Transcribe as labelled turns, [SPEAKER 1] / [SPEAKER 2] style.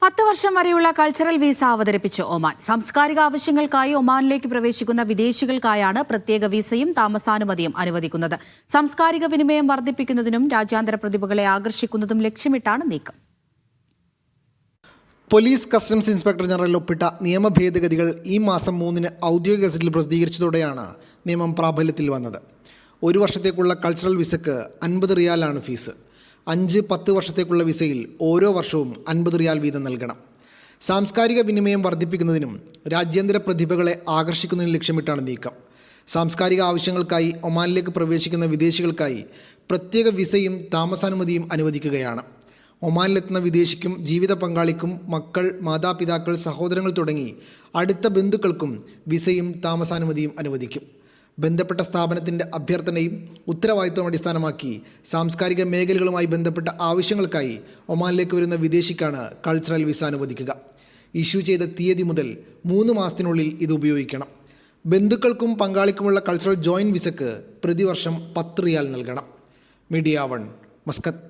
[SPEAKER 1] 10 വർഷം വരെയുള്ള cultural visa അവതരിപ്പിച്ച് ഒമാൻ. സാംസ്കാരിക ആവശ്യങ്ങൾക്കായി ഒമാനിലേക്ക് പ്രവേശിക്കുന്ന വിദേശികൾക്കായാണ് പ്രത്യേക വിസയും താമസാനുമതിയും അനുവദിക്കുന്നത്. സാംസ്കാരിക വിനിമയം വർദ്ധിപ്പിക്കുന്നതിനും രാജ്യാന്തര പ്രതിഭകളെ ആകർഷിക്കുന്നതും ലക്ഷ്യമിട്ടാണ് നീക്കം.
[SPEAKER 2] പോലീസ് കസ്റ്റംസ് ഇൻസ്പെക്ടർ ജനറൽ ഒപ്പിട്ട നിയമ ഭേദഗതികൾ ഈ മാസം 3-ന് ഔദ്യോഗിക ഗസറ്റിൽ പ്രസിദ്ധീകരിച്ചതോടെയാണ് നിയമം പ്രാബല്യത്തിൽ വന്നത്. 1 വർഷത്തേക്കുള്ള കൾച്ചറൽ വിസയ്ക്ക് 50 റിയാലാണ് ഫീസ്. 5-10 വർഷത്തേക്കുള്ള വിസയിൽ ഓരോ വർഷവും 50 റിയാൽ വീതം നൽകണം. സാംസ്കാരിക വിനിമയം വർദ്ധിപ്പിക്കുന്നതിനും രാജ്യാന്തര പ്രതിഭകളെ ആകർഷിക്കുന്നതിനും ലക്ഷ്യമിട്ടാണ് നീക്കം. സാംസ്കാരിക ആവശ്യങ്ങൾക്കായി ഒമാനിലേക്ക് പ്രവേശിക്കുന്ന വിദേശികൾക്കായി പ്രത്യേക വിസയും താമസാനുമതിയും അനുവദിക്കുകയാണ്. ഒമാനിലെത്തുന്ന വിദേശിക്കും ജീവിത പങ്കാളിക്കും മക്കൾ, മാതാപിതാക്കൾ, സഹോദരങ്ങൾ തുടങ്ങി അടുത്ത ബന്ധുക്കൾക്കും വിസയും താമസാനുമതിയും അനുവദിക്കും. ബന്ധപ്പെട്ട സ്ഥാപനത്തിൻ്റെ അഭ്യർത്ഥനയും ഉത്തരവാദിത്വം അടിസ്ഥാനമാക്കി സാംസ്കാരിക മേഖലകളുമായി ബന്ധപ്പെട്ട ആവശ്യങ്ങൾക്കായി ഒമാനിലേക്ക് വരുന്ന വിദേശിക്കാണ് കൾച്ചറൽ വിസ അനുവദിക്കുക. ഇഷ്യൂ ചെയ്ത തീയതി മുതൽ 3 മാസത്തിനുള്ളിൽ ഇത് ഉപയോഗിക്കണം. ബന്ധുക്കൾക്കും പങ്കാളിക്കുമുള്ള കൾച്ചറൽ ജോയിൻറ്റ് വിസയ്ക്ക് പ്രതിവർഷം 10 റിയാൽ നൽകണം. Media 1, Muscat.